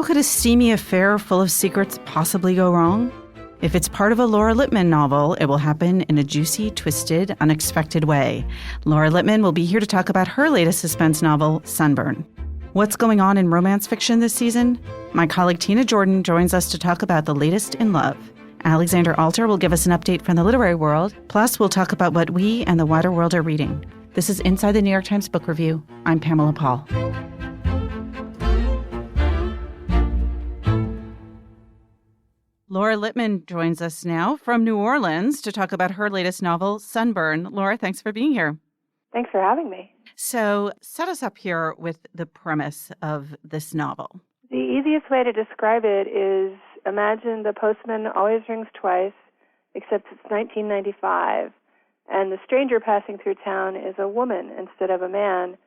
How could a steamy affair full of secrets possibly go wrong? If it's part of a Laura Lippman novel, it will happen in a juicy, twisted, unexpected way. Laura Lippman will be here to talk about her latest suspense novel, Sunburn. What's going on in romance fiction this season? My colleague Tina Jordan joins us to talk about the latest in love. Alexander Alter will give us an update from the literary world. Plus, we'll talk about what we and the wider world are reading. This is Inside the New York Times Book Review. I'm Pamela Paul. Laura Lippman joins us now from New Orleans to talk about her latest novel, Sunburn. Laura, thanks for being here. Thanks for having me. So set us up here with the premise of this novel. The easiest way to describe it is imagine the postman always rings twice, except it's 1995, and the stranger passing through town is a woman instead of a man,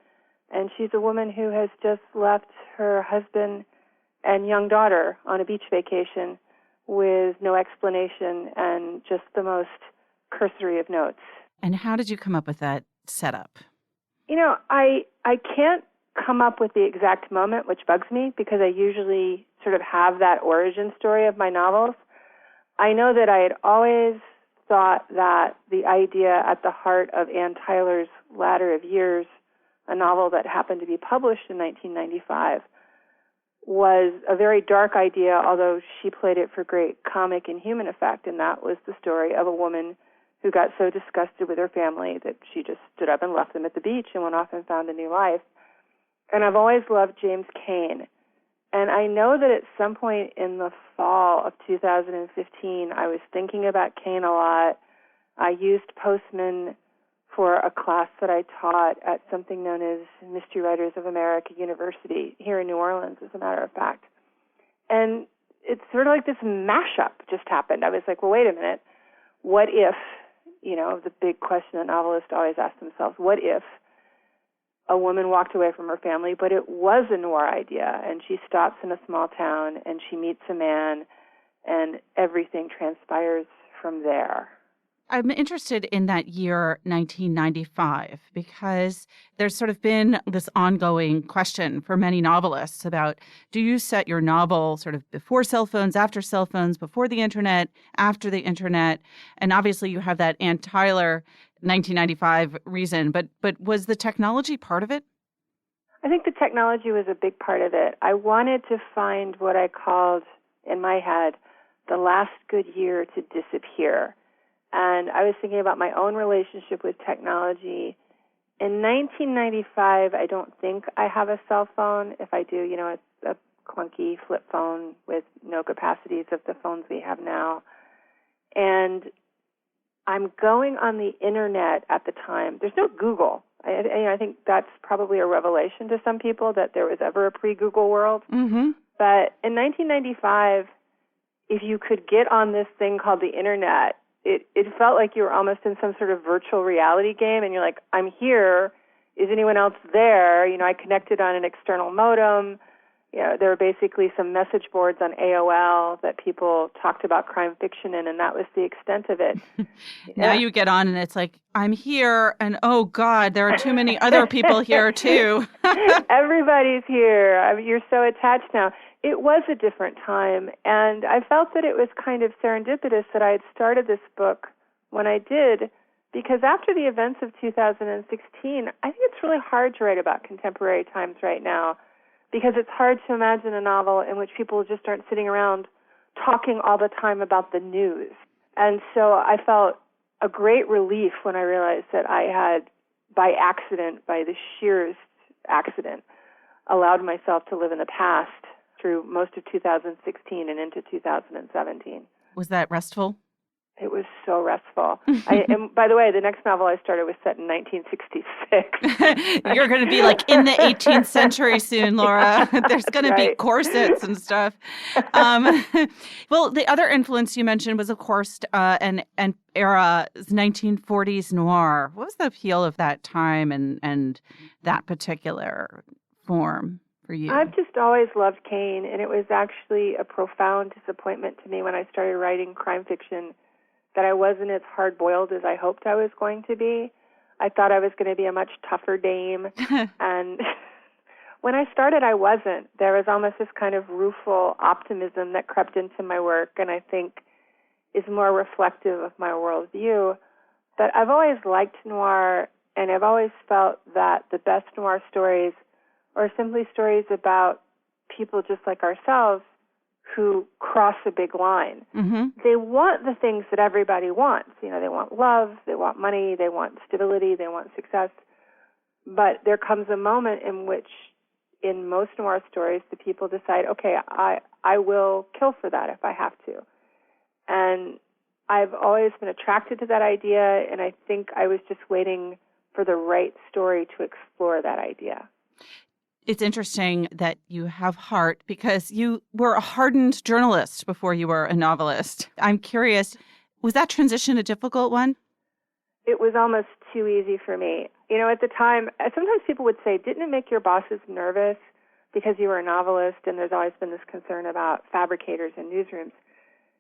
and she's a woman who has just left her husband and young daughter on a beach vacation with no explanation and just the most cursory of notes. And how did you come up with that setup? You know, I can't come up with the exact moment, which bugs me, because I usually sort of have that origin story of my novels. I know that I had always thought that the idea at the heart of Ann Tyler's Ladder of Years, a novel that happened to be published in 1995, was a very dark idea, although she played it for great comic and human effect, and that was the story of a woman who got so disgusted with her family that she just stood up and left them at the beach and went off and found a new life. And I've always loved James Cain. And I know that at some point in the fall of 2015, I was thinking about Cain a lot. I used Postman for a class that I taught at something known as Mystery Writers of America University here in New Orleans, as a matter of fact. And it's sort of like this mashup just happened. I was like, well, wait a minute. What if, the big question that novelists always ask themselves, what if a woman walked away from her family, but it was a noir idea, and she stops in a small town, and she meets a man, and everything transpires from there. I'm interested in that year, 1995, because there's sort of been this ongoing question for many novelists about, do you set your novel sort of before cell phones, after cell phones, before the internet, after the internet? And obviously you have that Ann Tyler 1995 reason, but was the technology part of it? I think the technology was a big part of it. I wanted to find what I called, in my head, the last good year to disappear. And I was thinking about my own relationship with technology. In 1995, I don't think I have a cell phone. If I do, it's a clunky flip phone with no capacities of the phones we have now. And I'm going on the internet at the time. There's no Google. I think that's probably a revelation to some people that there was ever a pre-Google world. Mm-hmm. But in 1995, if you could get on this thing called the internet, it felt like you were almost in some sort of virtual reality game, and you're like, I'm here. Is anyone else there? I connected on an external modem. There were basically some message boards on AOL that people talked about crime fiction in, and that was the extent of it. Now you get on, and it's like, I'm here, and oh, God, there are too many other people here, too. Everybody's here. You're so attached now. It was a different time, and I felt that it was kind of serendipitous that I had started this book when I did, because after the events of 2016, I think it's really hard to write about contemporary times right now, because it's hard to imagine a novel in which people just aren't sitting around talking all the time about the news. And so I felt a great relief when I realized that I had, by the sheerest accident, allowed myself to live in the past through most of 2016 and into 2017. Was that restful? It was so restful. And by the way, the next novel I started was set in 1966. You're going to be like in the 18th century soon, Laura. There's going to be corsets and stuff. Well, the other influence you mentioned was, of course, an era, 1940s noir. What was the appeal of that time and that particular form for you? I've just always loved Cain, and it was actually a profound disappointment to me when I started writing crime fiction that I wasn't as hard-boiled as I hoped I was going to be. I thought I was going to be a much tougher dame, and When I started, I wasn't. There was almost this kind of rueful optimism that crept into my work, and I think is more reflective of my worldview. But I've always liked noir, and I've always felt that the best noir stories are simply stories about people just like ourselves who cross a big line. Mm-hmm. They want the things that everybody wants. They want love, they want money, they want stability, they want success. But there comes a moment in which, in most noir stories, the people decide, okay, I will kill for that if I have to. And I've always been attracted to that idea, and I think I was just waiting for the right story to explore that idea. It's interesting that you have heart because you were a hardened journalist before you were a novelist. I'm curious, was that transition a difficult one? It was almost too easy for me. At the time, sometimes people would say, didn't it make your bosses nervous because you were a novelist? And there's always been this concern about fabricators in newsrooms.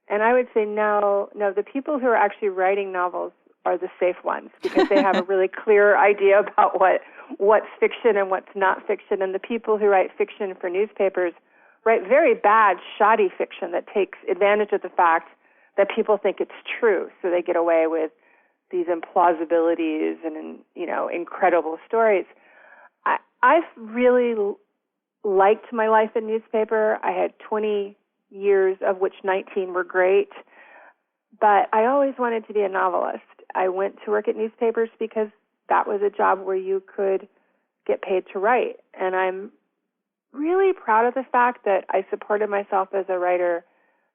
And I would say, no, the people who are actually writing novels are the safe ones because they have a really clear idea about what's fiction and what's not fiction. And the people who write fiction for newspapers write very bad, shoddy fiction that takes advantage of the fact that people think it's true. So they get away with these implausibilities and, incredible stories. I've really liked my life in newspaper. I had 20 years, of which 19 were great. But I always wanted to be a novelist. I went to work at newspapers because that was a job where you could get paid to write. And I'm really proud of the fact that I supported myself as a writer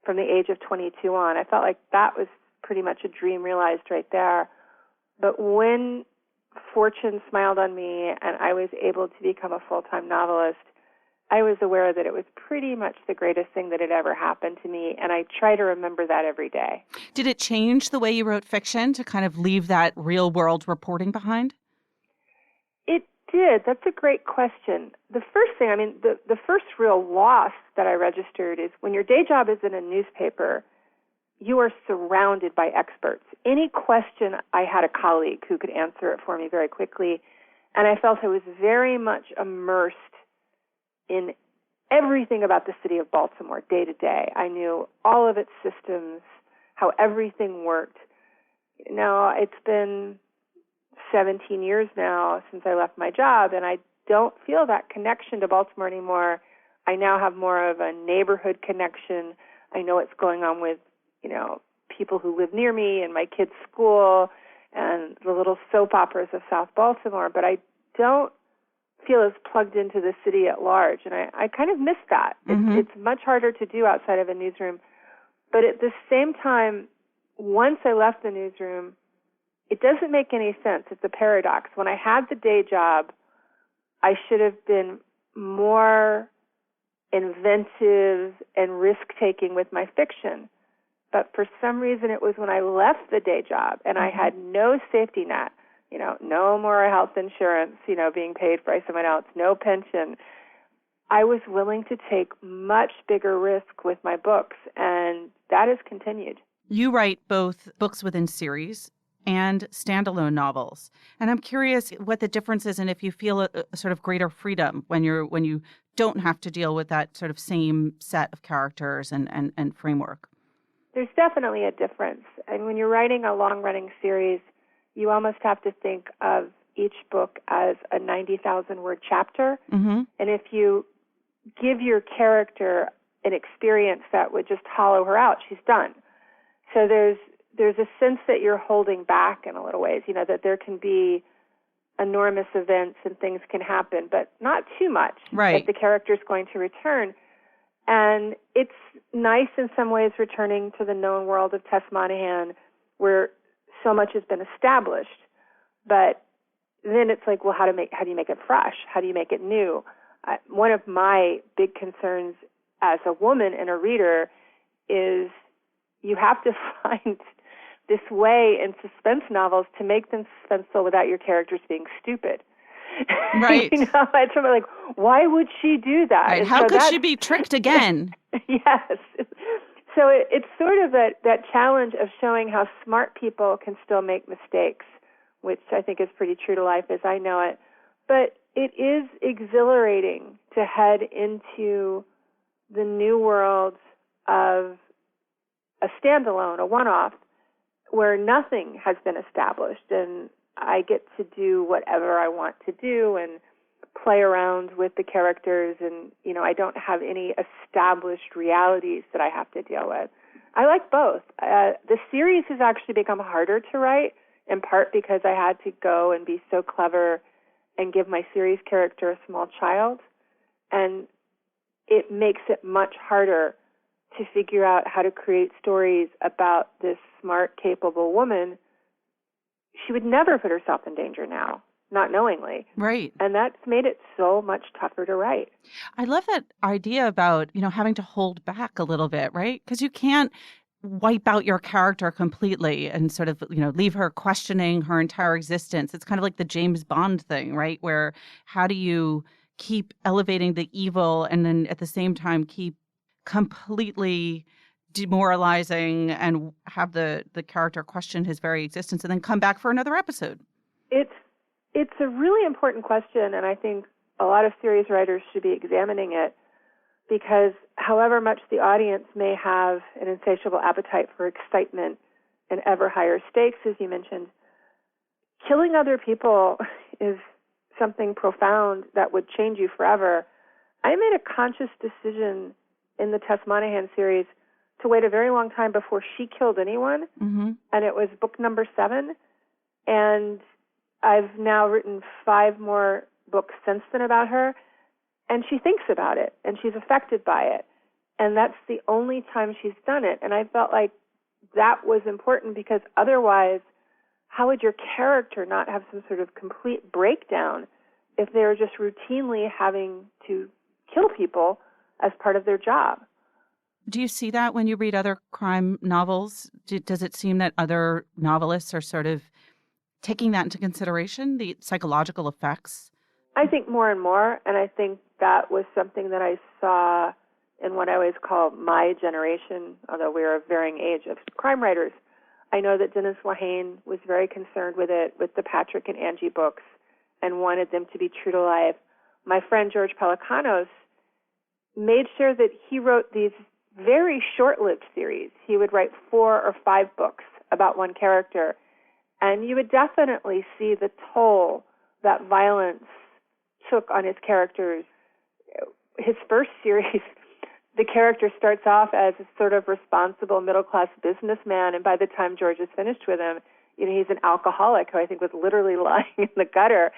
from the age of 22 on. I felt like that was pretty much a dream realized right there. But when fortune smiled on me and I was able to become a full-time novelist, I was aware that it was pretty much the greatest thing that had ever happened to me, and I try to remember that every day. Did it change the way you wrote fiction to kind of leave that real-world reporting behind? It did. That's a great question. The first thing, the first real loss that I registered is when your day job is in a newspaper, you are surrounded by experts. Any question, I had a colleague who could answer it for me very quickly, and I felt I was very much immersed in everything about the city of Baltimore day to day. I knew all of its systems, how everything worked. Now, it's been 17 years now since I left my job, and I don't feel that connection to Baltimore anymore. I now have more of a neighborhood connection. I know what's going on with, people who live near me and my kids' school and the little soap operas of South Baltimore, but I don't feel as plugged into the city at large, and I kind of miss that. Mm-hmm. It's much harder to do outside of a newsroom. But at the same time, once I left the newsroom, it doesn't make any sense. It's a paradox. When I had the day job, I should have been more inventive and risk-taking with my fiction. But for some reason, it was when I left the day job and I had no safety net, no more health insurance, being paid by someone else, no pension. I was willing to take much bigger risk with my books, and that has continued. You write both books within series and standalone novels. And I'm curious what the difference is and if you feel a sort of greater freedom when you don't have to deal with that sort of same set of characters and framework. There's definitely a difference. And when you're writing a long-running series, you almost have to think of each book as a 90,000-word chapter. Mm-hmm. And if you give your character an experience that would just hollow her out, she's done. So there's a sense that you're holding back in a little ways, that there can be enormous events and things can happen, but not too much. Right. If the character's going to return. And it's nice in some ways returning to the known world of Tess Monahan where so much has been established. But then it's like, well, how do you make it fresh? How do you make it new? One of my big concerns as a woman and a reader is you have to find this way in suspense novels to make them suspenseful without your characters being stupid. Right. It's sort of like, why would she do that? Right. How could she be tricked again? Yes. So it's sort of that challenge of showing how smart people can still make mistakes, which I think is pretty true to life as I know it. But it is exhilarating to head into the new world of a standalone, a one-off, where nothing has been established, and I get to do whatever I want to do and play around with the characters, and, I don't have any established realities that I have to deal with. I like both. The series has actually become harder to write, in part because I had to go and be so clever and give my series character a small child, and it makes it much harder to figure out how to create stories about this smart, capable woman. She would never put herself in danger now, not knowingly. Right. And that's made it so much tougher to write. I love that idea about, having to hold back a little bit, right? Because you can't wipe out your character completely and sort of, leave her questioning her entire existence. It's kind of like the James Bond thing, right? Where how do you keep elevating the evil and then at the same time keep completely demoralizing and have the character question his very existence and then come back for another episode? It's a really important question, and I think a lot of series writers should be examining it, because however much the audience may have an insatiable appetite for excitement and ever higher stakes, as you mentioned, killing other people is something profound that would change you forever. I made a conscious decision in the Tess Monahan series to wait a very long time before she killed anyone, and it was book number 7, and I've now written 5 more books since then about her, and she thinks about it, and she's affected by it, and that's the only time she's done it, and I felt like that was important, because otherwise, how would your character not have some sort of complete breakdown if they're just routinely having to kill people as part of their job? Do you see that when you read other crime novels? Does it seem that other novelists are sort of taking that into consideration, the psychological effects? I think more and more, and I think that was something that I saw in what I always call my generation, although we're a varying age of crime writers. I know that Dennis Lehane was very concerned with it, with the Patrick and Angie books, and wanted them to be true to life. My friend George Pelicanos made sure that he wrote these very short-lived series. He would write 4 or 5 books about one character, and you would definitely see the toll that violence took on his characters. His first series, the character starts off as a sort of responsible middle-class businessman, and by the time George is finished with him, he's an alcoholic who I think was literally lying in the gutter.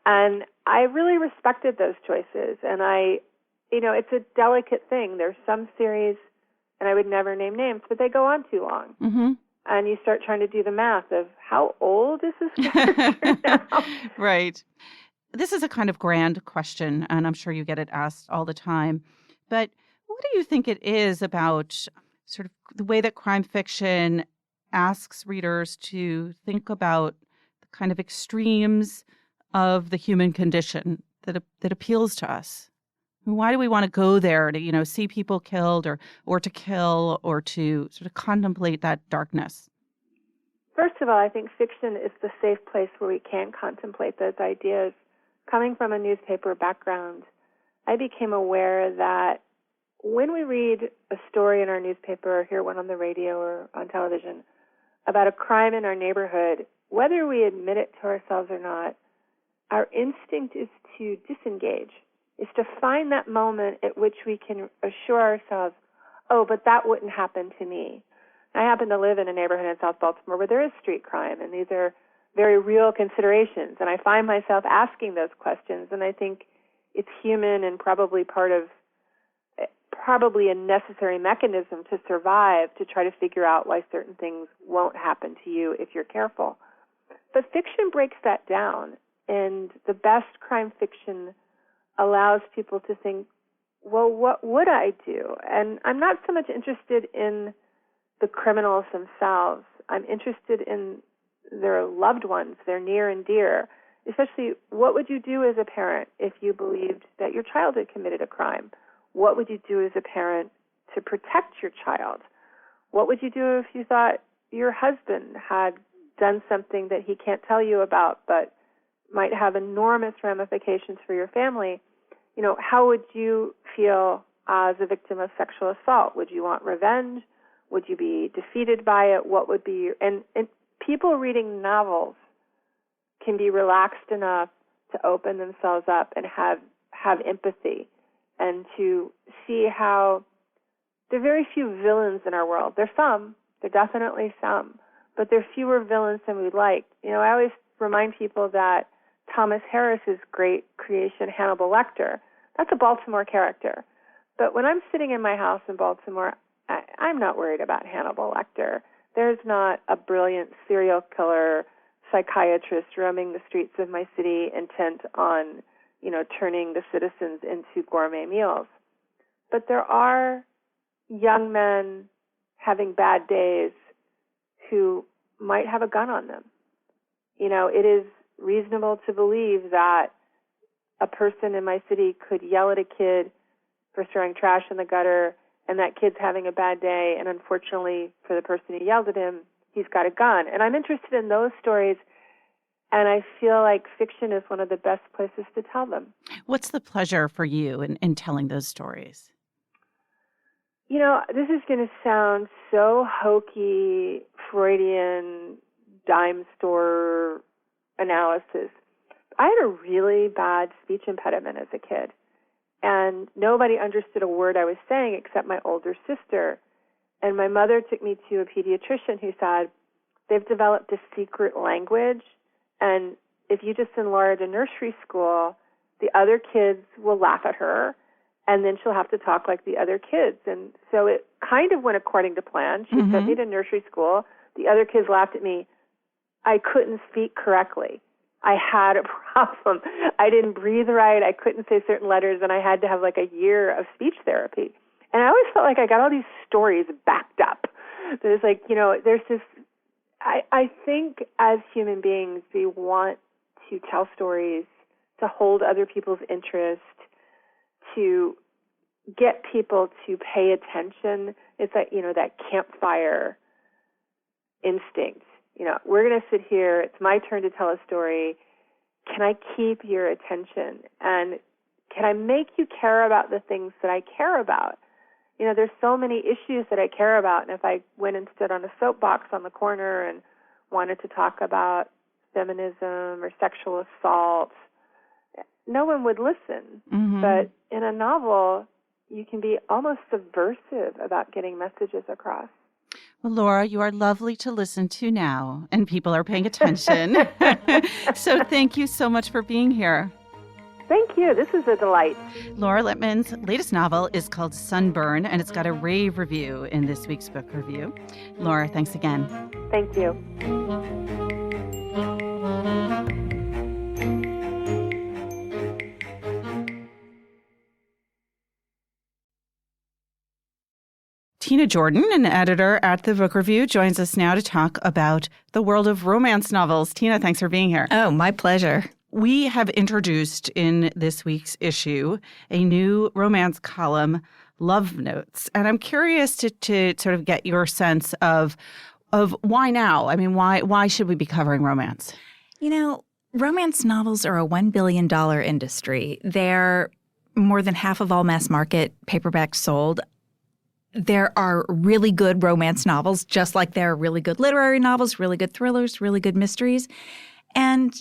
And I really respected those choices, and it's a delicate thing. There's some series, and I would never name names, but they go on too long. Mm-hmm. And you start trying to do the math of how old is this character now? Right. This is a kind of grand question, and I'm sure you get it asked all the time. But what do you think it is about sort of the way that crime fiction asks readers to think about the kind of extremes of the human condition that appeals to us? Why do we want to go there to, see people killed or to kill or to sort of contemplate that darkness? First of all, I think fiction is the safe place where we can contemplate those ideas. Coming from a newspaper background, I became aware that when we read a story in our newspaper or hear one on the radio or on television about a crime in our neighborhood, whether we admit it to ourselves or not, our instinct is to disengage, is to find that moment at which we can assure ourselves, oh, but that wouldn't happen to me. I happen to live in a neighborhood in South Baltimore where there is street crime, and these are very real considerations, and I find myself asking those questions, and I think it's human and probably a necessary mechanism to survive, to try to figure out why certain things won't happen to you if you're careful. But fiction breaks that down, and the best crime fiction allows people to think, well, what would I do? And I'm not so much interested in the criminals themselves. I'm interested in their loved ones, their near and dear. Especially, what would you do as a parent if you believed that your child had committed a crime? What would you do as a parent to protect your child? What would you do if you thought your husband had done something that he can't tell you about but might have enormous ramifications for your family. How would you feel as a victim of sexual assault? Would you want revenge? Would you be defeated by it? What would be and people reading novels can be relaxed enough to open themselves up and have empathy and to see how there are very few villains in our world. There are definitely some, but there are fewer villains than we'd like. I always remind people that Thomas Harris's great creation, Hannibal Lecter, that's a Baltimore character. But when I'm sitting in my house in Baltimore, I'm not worried about Hannibal Lecter. There's not a brilliant serial killer psychiatrist roaming the streets of my city intent on, turning the citizens into gourmet meals. But there are young men having bad days who might have a gun on them. It is reasonable to believe that a person in my city could yell at a kid for throwing trash in the gutter, and that kid's having a bad day, and unfortunately for the person who yelled at him, he's got a gun. And I'm interested in those stories, and I feel like fiction is one of the best places to tell them. What's the pleasure for you in telling those stories? This is going to sound so hokey, Freudian, dime store analysis. I had a really bad speech impediment as a kid, and nobody understood a word I was saying except my older sister. And my mother took me to a pediatrician who said, they've developed a secret language, and if you just enroll a nursery school, the other kids will laugh at her, and then she'll have to talk like the other kids. And so it kind of went according to plan. She sent me to nursery school. The other kids laughed at me. I couldn't speak correctly. I had a problem. I didn't breathe right. I couldn't say certain letters, and I had to have like a year of speech therapy. And I always felt like I got all these stories backed up. There's there's this, I think as human beings, we want to tell stories, to hold other people's interest, to get people to pay attention. It's like, that campfire instinct. We're going to sit here. It's my turn to tell a story. Can I keep your attention? And can I make you care about the things that I care about? There's so many issues that I care about. And if I went and stood on a soapbox on the corner and wanted to talk about feminism or sexual assault, no one would listen. But in a novel, you can be almost subversive about getting messages across. Well, Laura, you are lovely to listen to now, and people are paying attention. So thank you so much for being here. Thank you. This is a delight. Laura Lippman's latest novel is called Sunburn, and it's got a rave review in this week's book review. Laura, thanks again. Thank you. Tina Jordan, an editor at The Book Review, joins us now to talk about the world of romance novels. Tina, thanks for being here. Oh, my pleasure. We have introduced in this week's issue a new romance column, Love Notes. And I'm curious to sort of get your sense of why now? I mean, why should we be covering romance? Romance novels are a $1 billion industry. They're more than half of all mass market paperbacks sold. There are really good romance novels, just like there are really good literary novels, really good thrillers, really good mysteries. And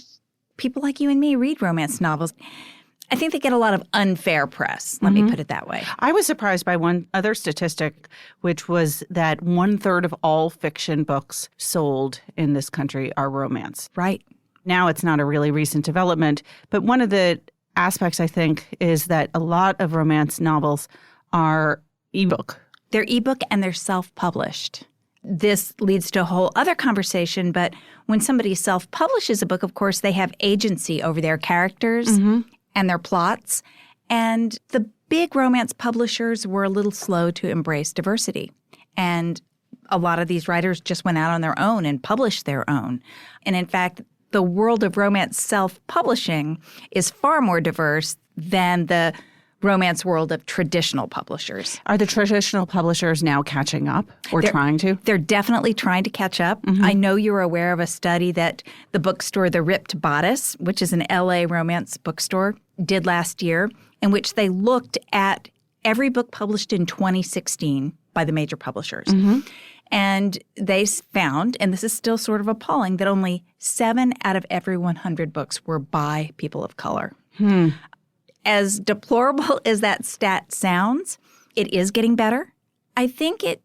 people like you and me read romance novels. I think they get a lot of unfair press, let me put it that way. I was surprised by one other statistic, which was that 1/3 of all fiction books sold in this country are romance. Right. Now it's not a really recent development, but one of the aspects, I think, is that a lot of romance novels are ebook. They're ebook and they're self-published. This leads to a whole other conversation, but when somebody self-publishes a book, of course, they have agency over their characters and their plots. And the big romance publishers were a little slow to embrace diversity. And a lot of these writers just went out on their own and published their own. And in fact, the world of romance self-publishing is far more diverse than the romance world of traditional publishers. Are the traditional publishers now catching up or trying to? They're definitely trying to catch up. I know you're aware of a study that the bookstore The Ripped Bodice, which is an LA romance bookstore, did last year, in which they looked at every book published in 2016 by the major publishers. And they found, and this is still sort of appalling, that only 7 out of every 100 books were by people of color. As deplorable as that stat sounds, it is getting better. I think it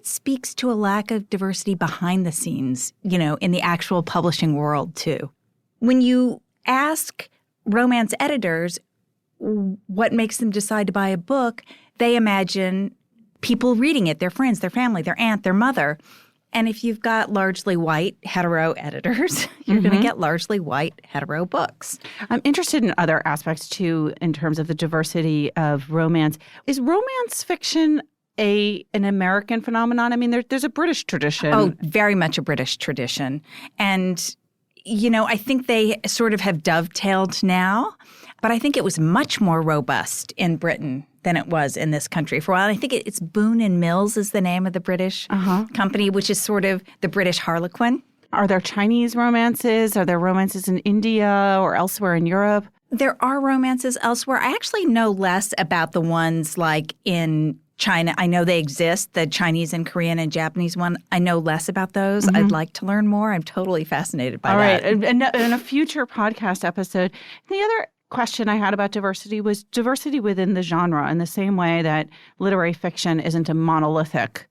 speaks to a lack of diversity behind the scenes, in the actual publishing world too. When you ask romance editors what makes them decide to buy a book, they imagine people reading it, their friends, their family, their aunt, their mother. And if you've got largely white hetero editors, you're going to get largely white hetero books. I'm interested in other aspects, too, in terms of the diversity of romance. Is romance fiction an American phenomenon? I mean, there's a British tradition. Oh, very much a British tradition. And, I think they sort of have dovetailed now. But I think it was much more robust in Britain than it was in this country for a while. I think it's Boone and Mills is the name of the British company, which is sort of the British Harlequin. Are there Chinese romances? Are there romances in India or elsewhere in Europe? There are romances elsewhere. I actually know less about the ones like in China. I know they exist, the Chinese and Korean and Japanese one. I know less about those. I'd like to learn more. I'm totally fascinated by that. All right. And in a future podcast episode, the other question I had about diversity was diversity within the genre, in the same way that literary fiction isn't a monolithic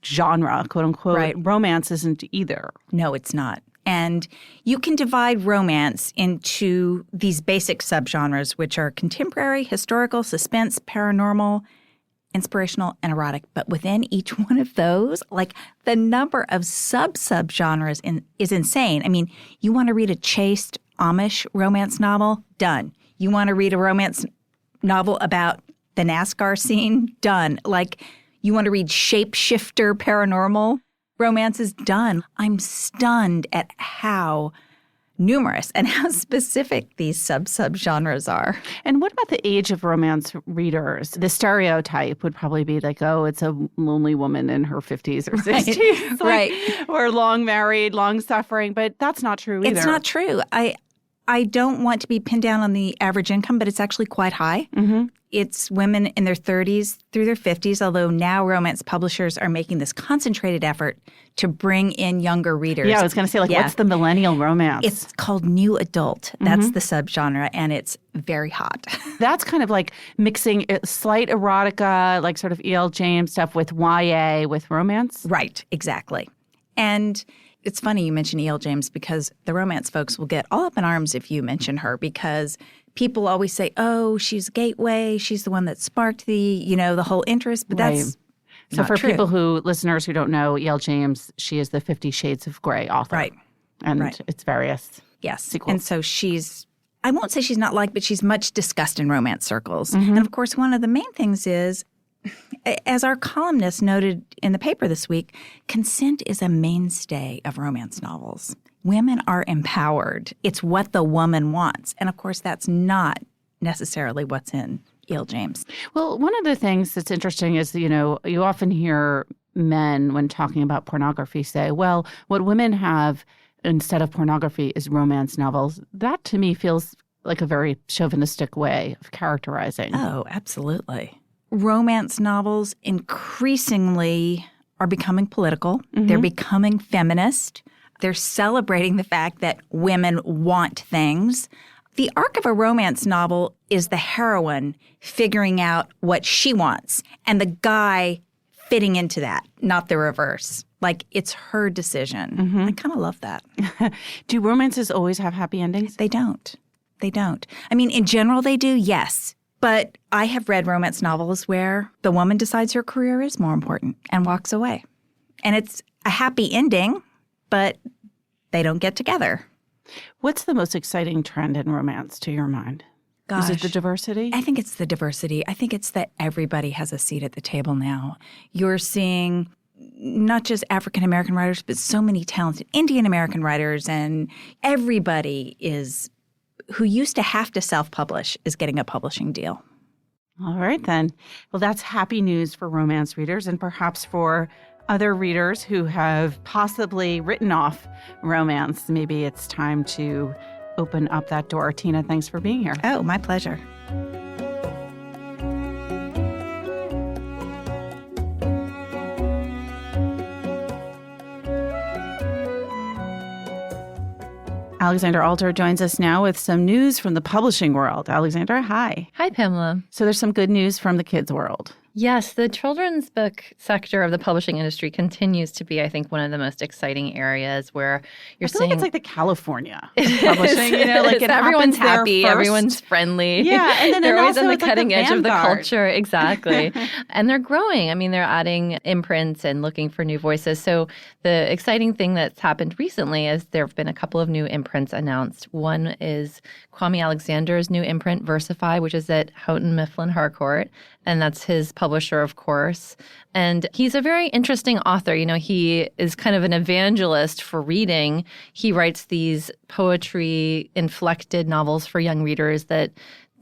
genre, quote unquote. Right. Romance isn't either. No, it's not. And you can divide romance into these basic subgenres, which are contemporary, historical, suspense, paranormal, inspirational, and erotic. But within each one of those, like the number of subgenres is insane. I mean, you want to read a chaste Amish romance novel? Done. You want to read a romance novel about the NASCAR scene? Done. Like, you want to read shapeshifter paranormal romances? Done. I'm stunned at how numerous and how specific these subgenres are. And what about the age of romance readers? The stereotype would probably be like, oh, it's a lonely woman in her 50s or 60s. Right. Or long married, long suffering. But that's not true either. It's not true. I don't want to be pinned down on the average income, but it's actually quite high. It's women in their 30s through their 50s, although now romance publishers are making this concentrated effort to bring in younger readers. Yeah, I was going to say, what's the millennial romance? It's called new adult. That's the subgenre, and it's very hot. That's kind of like mixing slight erotica, like sort of E.L. James stuff with YA, with romance. Right, exactly. And it's funny you mention E.L. James because the romance folks will get all up in arms if you mention her because people always say, oh, she's a gateway. She's the one that sparked the whole interest. But that's so not for true. listeners who don't know E.L. James, she is the 50 Shades of Grey author. Right. And it's various sequels. And so I won't say she's not liked, but she's much discussed in romance circles. And of course, one of the main things is, as our columnist noted in the paper this week, consent is a mainstay of romance novels. Women are empowered. It's what the woman wants. And of course, that's not necessarily what's in E.L. James. Well, one of the things that's interesting is, you often hear men when talking about pornography say, well, what women have instead of pornography is romance novels. That to me feels like a very chauvinistic way of characterizing. Oh, absolutely. Romance novels increasingly are becoming political. They're becoming feminist. They're celebrating the fact that women want things. The arc of a romance novel is the heroine figuring out what she wants and the guy fitting into that, not the reverse. Like, it's her decision. I kind of love that. Do romances always have happy endings? They don't. They don't. I mean, in general, they do, yes. But I have read romance novels where the woman decides her career is more important and walks away. And it's a happy ending, but they don't get together. What's the most exciting trend in romance to your mind? Gosh, is it the diversity? I think it's the diversity. I think it's that everybody has a seat at the table now. You're seeing not just African-American writers, but so many talented Indian-American writers, and everybody is who used to have to self-publish is getting a publishing deal. All right, then. Well, that's happy news for romance readers and perhaps for other readers who have possibly written off romance. Maybe it's time to open up that door. Tina, thanks for being here. Oh, my pleasure. Alexandra Alter joins us now with some news from the publishing world. Alexandra, hi. Hi, Pamela. So there's some good news from the kids' world. Yes, the children's book sector of the publishing industry continues to be, I think, one of the most exciting areas where you're seeing... like it's like the California of publishing, like it everyone's happens happy, there first. Everyone's friendly. Yeah, and then they're always on the it's cutting like edge of the vanguard. culture. Exactly. And they're growing. I mean, they're adding imprints and looking for new voices. So the exciting thing that's happened recently is there have been a couple of new imprints announced. One is Kwame Alexander's new imprint, Versify, which is at Houghton Mifflin Harcourt. And that's his publisher, of course. And he's a very interesting author. He is kind of an evangelist for reading. He writes these poetry-inflected novels for young readers that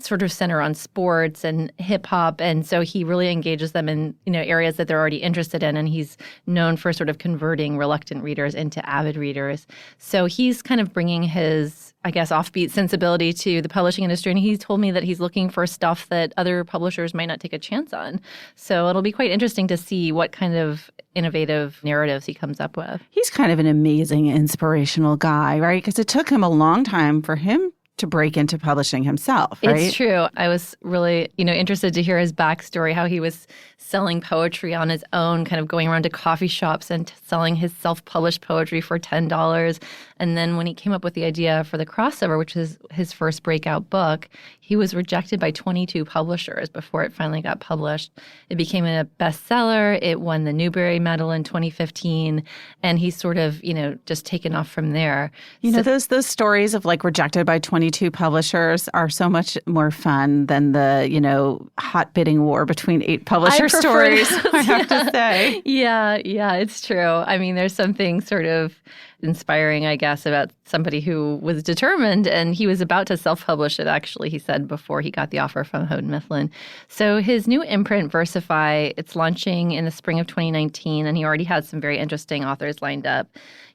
sort of center on sports and hip hop. And so he really engages them in, areas that they're already interested in. And he's known for sort of converting reluctant readers into avid readers. So he's kind of bringing his, I guess, offbeat sensibility to the publishing industry. And he told me that he's looking for stuff that other publishers might not take a chance on. So it'll be quite interesting to see what kind of innovative narratives he comes up with. He's kind of an amazing, inspirational guy, right? Because it took him a long time for him to break into publishing himself, right? It's true. I was really, interested to hear his backstory, how he was selling poetry on his own, kind of going around to coffee shops and selling his self-published poetry for $10. And then when he came up with the idea for The Crossover, which is his first breakout book, he was rejected by 22 publishers before it finally got published. It became a bestseller. It won the Newbery Medal in 2015. And he's sort of, just taken off from there. Those stories of like rejected by 22 publishers are so much more fun than the, hot bidding war between 8 publisher stories, I have to say. Yeah, it's true. I mean, there's something sort of inspiring, I guess, about somebody who was determined, and he was about to self-publish it, actually, he said, before he got the offer from Houghton Mifflin. So his new imprint, Versify, it's launching in the spring of 2019, and he already has some very interesting authors lined up.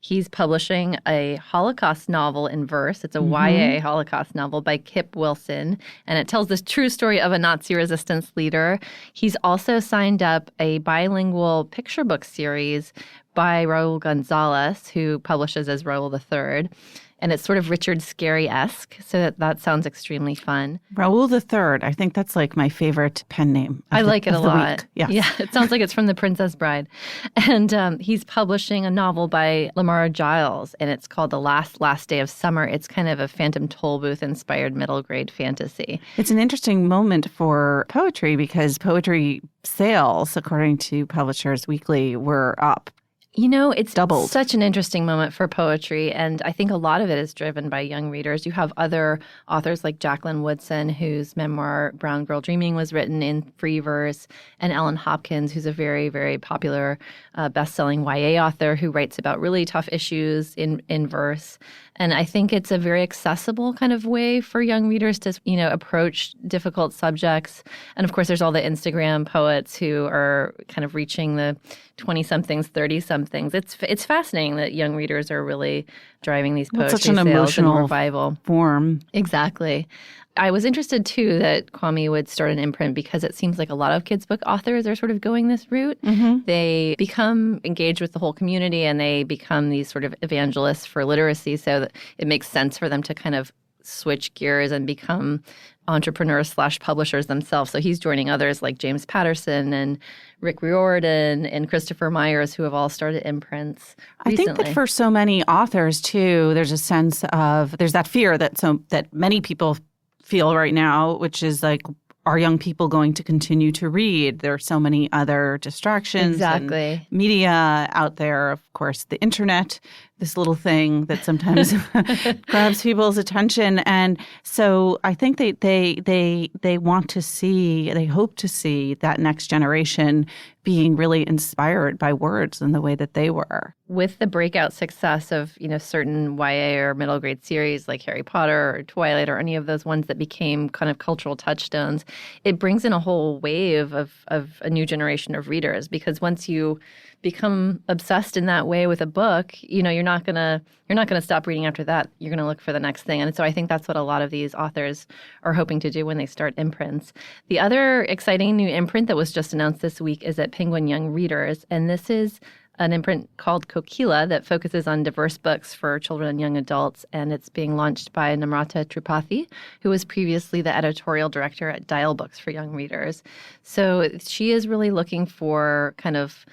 He's publishing a Holocaust novel in verse. It's a YA Holocaust novel by Kip Wilson, and it tells the true story of a Nazi resistance leader. He's also signed up a bilingual picture book series by Raul Gonzalez, who publishes as Raul III. And it's sort of Richard Scarry-esque, so that sounds extremely fun. Raul III, I think that's like my favorite pen name. I like it a lot. Yes. Yeah, it sounds like it's from The Princess Bride. And he's publishing a novel by Lamar Giles, and it's called The Last Day of Summer. It's kind of a Phantom Tollbooth-inspired middle-grade fantasy. It's an interesting moment for poetry because poetry sales, according to Publishers Weekly, were up. It's doubled. Such an interesting moment for poetry, and I think a lot of it is driven by young readers. You have other authors like Jacqueline Woodson, whose memoir Brown Girl Dreaming was written in free verse, and Ellen Hopkins, who's a very, very popular best-selling YA author who writes about really tough issues in verse. And I think it's a very accessible kind of way for young readers to, approach difficult subjects. And of course, there's all the Instagram poets who are kind of reaching the 20-somethings, 30-somethings. It's fascinating that young readers are really driving these poetry such an sales emotional and revival. Form. Exactly. I was interested, too, that Kwame would start an imprint because it seems like a lot of kids' book authors are sort of going this route. Mm-hmm. They become engaged with the whole community and they become these sort of evangelists for literacy. So that it makes sense for them to kind of switch gears and become entrepreneurs/publishers themselves. So he's joining others like James Patterson and Rick Riordan and Christopher Myers, who have all started imprints recently. I think that for so many authors, too, there's a sense of, there's that fear that many people feel right now, which is like, are young people going to continue to read? There are so many other distractions. Exactly. And media out there, of course, the internet, this little thing that sometimes grabs people's attention. And so I think they want to see, they hope to see that next generation being really inspired by words in the way that they were. With the breakout success of, certain YA or middle grade series like Harry Potter or Twilight or any of those ones that became kind of cultural touchstones, it brings in a whole wave of a new generation of readers, because once you become obsessed in that way with a book, you're not gonna stop reading after that. You're gonna look for the next thing. And so I think that's what a lot of these authors are hoping to do when they start imprints. The other exciting new imprint that was just announced this week is at Penguin Young Readers, and this is an imprint called Kokila that focuses on diverse books for children and young adults, and it's being launched by Namrata Tripathi, who was previously the editorial director at Dial Books for Young Readers. So she is really looking for kind of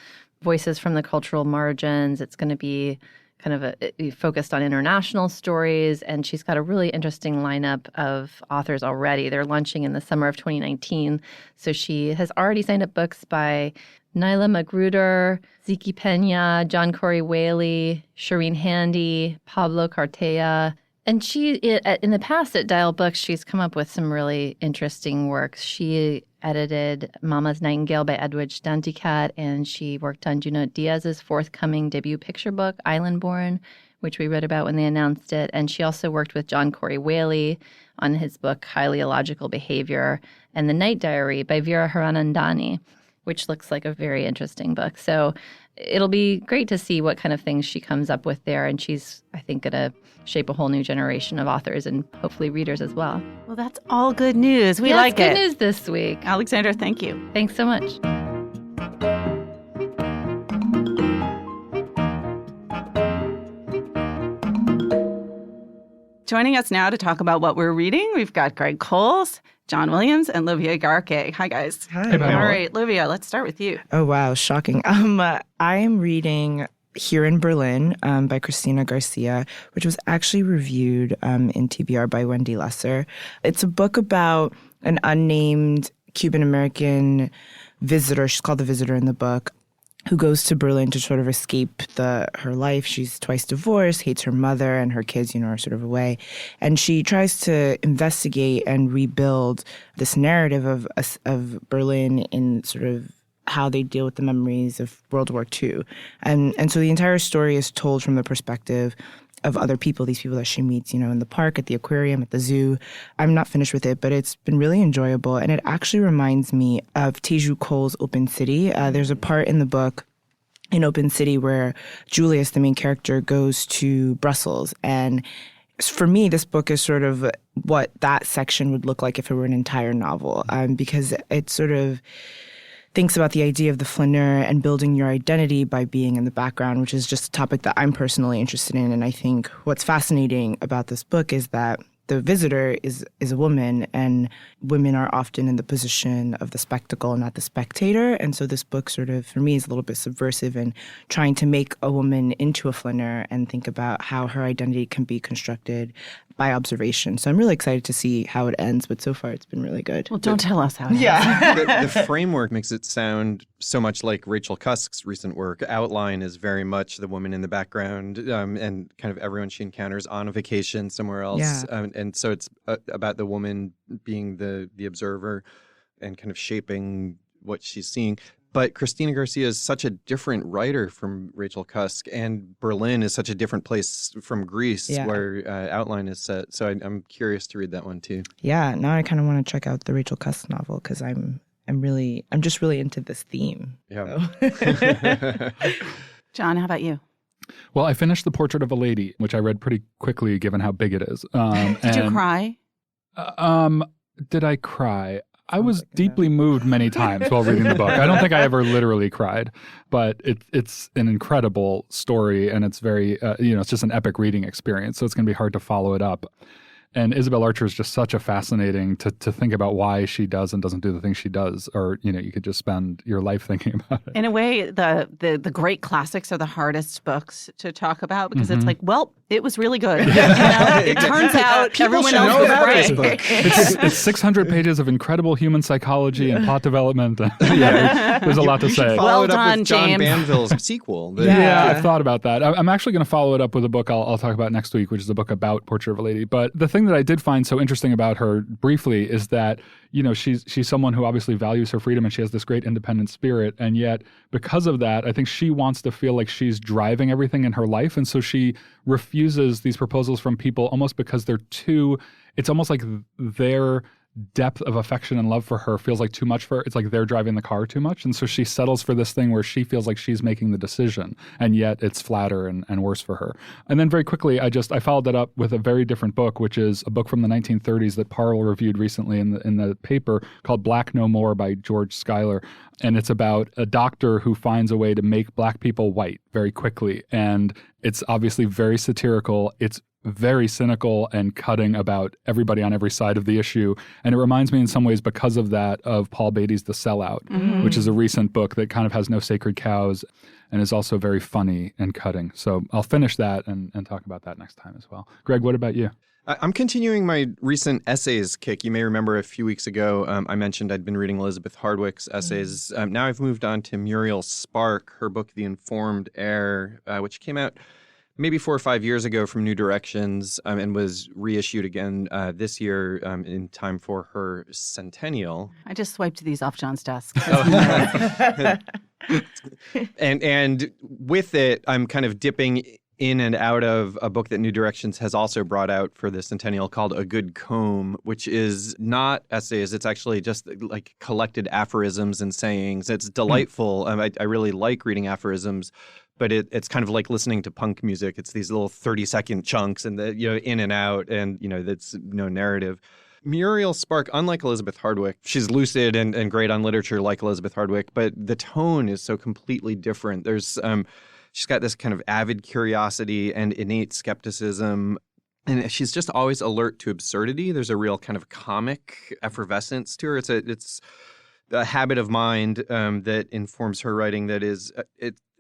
voices from the cultural margins. It's going to be kind of focused on international stories, and she's got a really interesting lineup of authors already. They're launching in the summer of 2019. So she has already signed up books by Nyla Magruder, Ziki Pena, John Corey Whaley, Shireen Handy, Pablo Cartea. And she, in the past at Dial Books, she's come up with some really interesting works. She edited Mama's Nightingale by Edwidge Danticat, and she worked on Junot Diaz's forthcoming debut picture book, Islandborn, which we read about when they announced it. And she also worked with John Corey Whaley on his book, Highly Illogical Behavior, and The Night Diary by Veera Haranandani, which looks like a very interesting book. So it'll be great to see what kind of things she comes up with there. And she's, I think, going to shape a whole new generation of authors and hopefully readers as well. Well, that's all good news. We like it. Good news this week. Alexandra, thank you. Thanks so much. Joining us now to talk about what we're reading, we've got Greg Coles, John Williams, and Livia Garke. Hi, guys. Hi. All right, Livia, let's start with you. Oh, wow. Shocking. I am reading Here in Berlin by Cristina Garcia, which was actually reviewed in TBR by Wendy Lesser. It's a book about an unnamed Cuban-American visitor. She's called the visitor in the book, who goes to Berlin to sort of escape her life. She's twice divorced, hates her mother, and her kids, are sort of away. And she tries to investigate and rebuild this narrative of Berlin in sort of how they deal with the memories of World War II. And so the entire story is told from the perspective of other people, these people that she meets, in the park, at the aquarium, at the zoo. I'm not finished with it, but it's been really enjoyable. And it actually reminds me of Teju Cole's Open City. There's a part in the book in Open City where Julius, the main character, goes to Brussels. And for me, this book is sort of what that section would look like if it were an entire novel, because it sort of thinks about the idea of the flaneur and building your identity by being in the background, which is just a topic that I'm personally interested in. And I think what's fascinating about this book is that the visitor is a woman, and women are often in the position of the spectacle, not the spectator. And so this book sort of, for me, is a little bit subversive in trying to make a woman into a flaneur and think about how her identity can be constructed by observation. So I'm really excited to see how it ends, but so far it's been really good. Well, don't tell us how it ends. Yeah. The framework makes it sound so much like Rachel Cusk's recent work. Outline is very much the woman in the background, and kind of everyone she encounters on a vacation somewhere else. Yeah. And so it's about the woman being the observer and kind of shaping what she's seeing. But Cristina Garcia is such a different writer from Rachel Cusk, and Berlin is such a different place from Greece, where Outline is set. So I'm curious to read that one too. Yeah, now I kind of want to check out the Rachel Cusk novel because I'm just really into this theme. Yeah. So. John, how about you? Well, I finished The Portrait of a Lady, which I read pretty quickly given how big it is. Did you cry? Did I cry? I was deeply moved many times while reading the book. I don't think I ever literally cried, but it's an incredible story, and it's very, it's just an epic reading experience. So it's going to be hard to follow it up. And Isabel Archer is just such a fascinating to think about why she does and doesn't do the things she does, or you could just spend your life thinking about it. In a way, the great classics are the hardest books to talk about because it's like, well, it was really good. It turns out everyone else was right. It's 600 pages of incredible human psychology and plot development. There's a lot to say. Follow it up done, with John James. Banville's sequel. I've thought about that. I'm actually going to follow it up with a book I'll talk about next week, which is a book about Portrait of a Lady. But the thing that I did find so interesting about her briefly is that, she's someone who obviously values her freedom and she has this great independent spirit. And yet, because of that, I think she wants to feel like she's driving everything in her life. And so she refuses these proposals from people almost because they're it's almost like their depth of affection and love for her feels like too much for her. It's like they're driving the car too much. And so she settles for this thing where she feels like she's making the decision, and yet it's flatter and worse for her. And then very quickly, I followed that up with a very different book, which is a book from the 1930s that Parle reviewed recently in the paper called Black No More by George Schuyler. And it's about a doctor who finds a way to make black people white very quickly. And it's obviously very satirical. It's very cynical and cutting about everybody on every side of the issue. And it reminds me in some ways, because of that, of Paul Beatty's The Sellout, which is a recent book that kind of has no sacred cows and is also very funny and cutting. So I'll finish that and talk about that next time as well. Greg, what about you? I'm continuing my recent essays kick. You may remember a few weeks ago, I mentioned I'd been reading Elizabeth Hardwick's essays. Now I've moved on to Muriel Spark, her book, The Informed Heir, which came out maybe 4 or 5 years ago from New Directions, and was reissued again this year in time for her centennial. I just swiped these off John's desk. And with it, I'm kind of dipping in and out of a book that New Directions has also brought out for the centennial called A Good Comb, which is not essays. It's actually just like collected aphorisms and sayings. It's delightful. I really like reading aphorisms. But it's kind of like listening to punk music. It's these little 30-second chunks and in and out, and that's no narrative. Muriel Spark, unlike Elizabeth Hardwick, she's lucid and great on literature like Elizabeth Hardwick, but the tone is so completely different. There's she's got this kind of avid curiosity and innate skepticism, and she's just always alert to absurdity. There's a real kind of comic effervescence to her. It's a habit of mind that informs her writing that is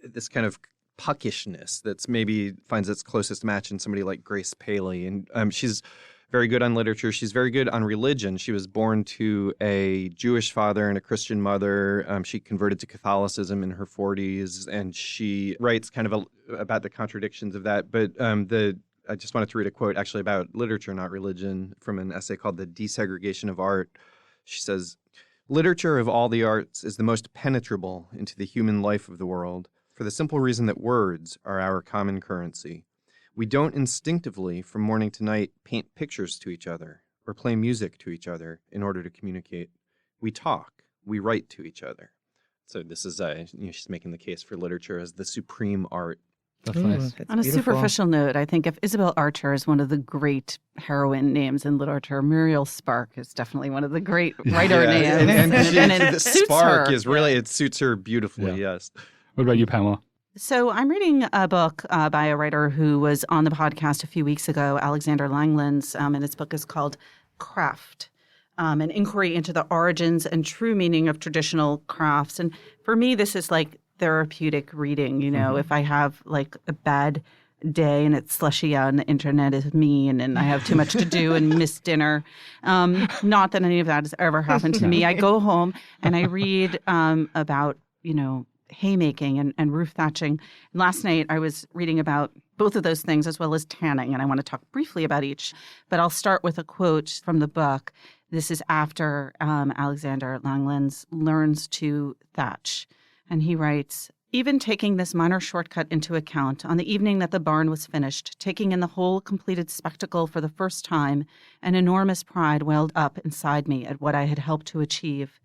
this kind of puckishness that's maybe finds its closest match in somebody like Grace Paley. And she's very good on literature. She's very good on religion. She was born to a Jewish father and a Christian mother. She converted to Catholicism in her 40s, and she writes kind of about the contradictions of that. But I just wanted to read a quote actually about literature, not religion, from an essay called The Desegregation of Art. She says, "Literature of all the arts is the most penetrable into the human life of the world, for the simple reason that words are our common currency. We don't instinctively, from morning to night, paint pictures to each other or play music to each other in order to communicate. We talk, we write to each other." So this is, she's making the case for literature as the supreme art. That's nice. On a superficial note, I think if Isabel Archer is one of the great heroine names in literature, Muriel Spark is definitely one of the great writer names. And it the suits spark her. is really, it suits her beautifully, yes. What about you, Pamela? So I'm reading a book by a writer who was on the podcast a few weeks ago, Alexander Langlands, and his book is called Craft, an inquiry into the origins and true meaning of traditional crafts. And for me, this is like therapeutic reading. If I have like a bad day and it's slushy on the internet is mean and I have too much to do and miss dinner. Not that any of that has ever happened to me. I go home and I read about, haymaking and roof thatching. Last night I was reading about both of those things as well as tanning, and I want to talk briefly about each. But I'll start with a quote from the book. This is after Alexander Langlands learns to thatch. And he writes, "Even taking this minor shortcut into account, on the evening that the barn was finished, taking in the whole completed spectacle for the first time, an enormous pride welled up inside me at what I had helped to achieve.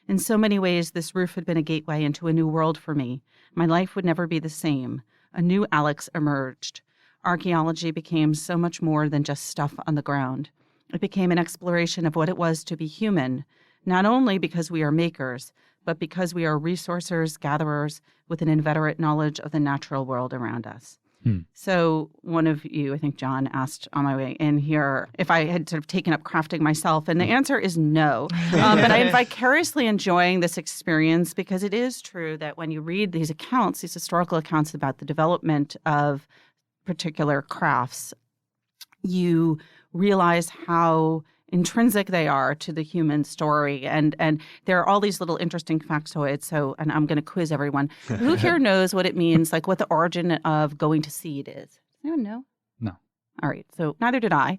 In so many ways, this roof had been a gateway into a new world for me. My life would never be the same. A new Alex emerged. Archaeology became so much more than just stuff on the ground. It became an exploration of what it was to be human, not only because we are makers, but because we are resourcers, gatherers, with an inveterate knowledge of the natural world around us." So one of you, I think John, asked on my way in here if I had sort of taken up crafting myself, and the answer is no. But I'm vicariously enjoying this experience because it is true that when you read these accounts, these historical accounts about the development of particular crafts, you realize how intrinsic they are to the human story. And there are all these little interesting factoids. So, and I'm going to quiz everyone. Who here knows what it means, like what the origin of going to seed is? Does anyone know? No. All right. So neither did I.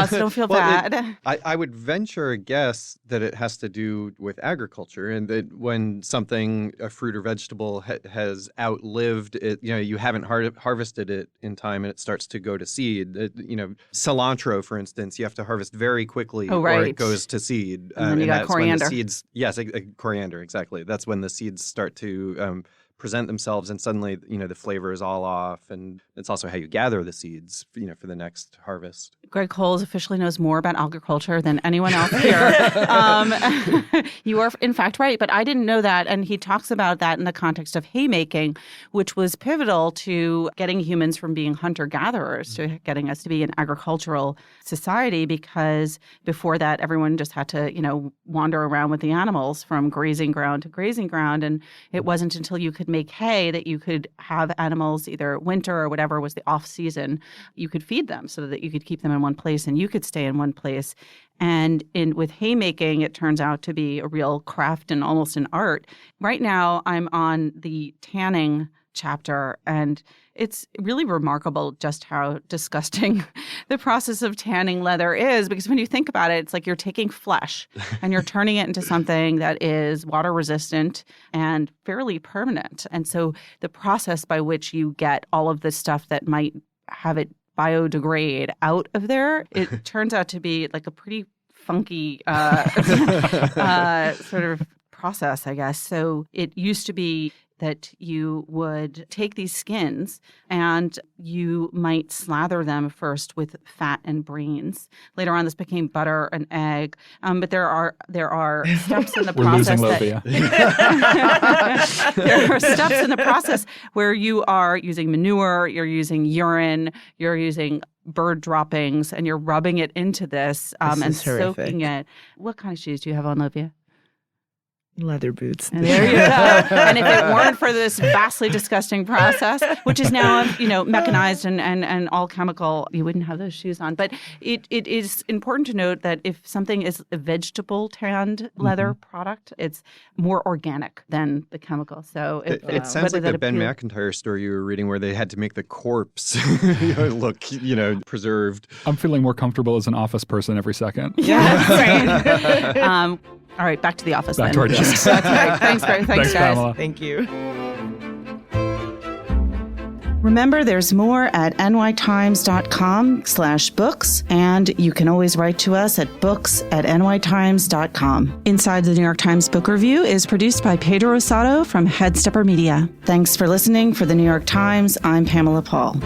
So don't feel bad. I would venture a guess that it has to do with agriculture, and that when something, a fruit or vegetable, has outlived it, you haven't harvested it in time, and it starts to go to seed. Cilantro, for instance, you have to harvest very quickly, or it goes to seed. And then you got coriander. Coriander, exactly. That's when the seeds start to present themselves, and suddenly, the flavor is all off. And it's also how you gather the seeds, for the next harvest. Greg Coles officially knows more about agriculture than anyone else here. You are, in fact, right. But I didn't know that. And he talks about that in the context of haymaking, which was pivotal to getting humans from being hunter-gatherers to getting us to be an agricultural society, because before that, everyone just had to, wander around with the animals from grazing ground to grazing ground. And it wasn't until you could make hay that you could have animals, either winter or whatever was the off season, you could feed them so that you could keep them in one place and you could stay in one place. And with haymaking, it turns out to be a real craft and almost an art. Right now, I'm on the tanning chapter, and it's really remarkable just how disgusting the process of tanning leather is, because when you think about it, it's like you're taking flesh and you're turning it into something that is water resistant and fairly permanent. And so the process by which you get all of this stuff that might have it biodegrade out of there, it turns out to be like a pretty funky sort of process, I guess. So it used to be that you would take these skins and you might slather them first with fat and brains. Later on, this became butter and egg. But there are steps in the We're process. losing Lovia. There are steps in the process where you are using manure, you're using urine, you're using bird droppings, and you're rubbing it into this and soaking it. What kind of shoes do you have on, Lovia? Leather boots. And there you go. And if it weren't for this vastly disgusting process, which is now, mechanized and all chemical, you wouldn't have those shoes on. But it is important to note that if something is a vegetable tanned leather product, it's more organic than the chemical. So it sounds like the Ben McIntyre story you were reading, where they had to make the corpse look, preserved. I'm feeling more comfortable as an office person every second. Yeah, right. All right, back to the office. Back to our desks. That's right. Thanks, Greg. Thanks, guys. Pamela. Thank you. Remember, there's more at nytimes.com/books, and you can always write to us at books@nytimes.com. Inside the New York Times Book Review is produced by Pedro Rosado from Headstepper Media. Thanks for listening. For the New York Times, I'm Pamela Paul.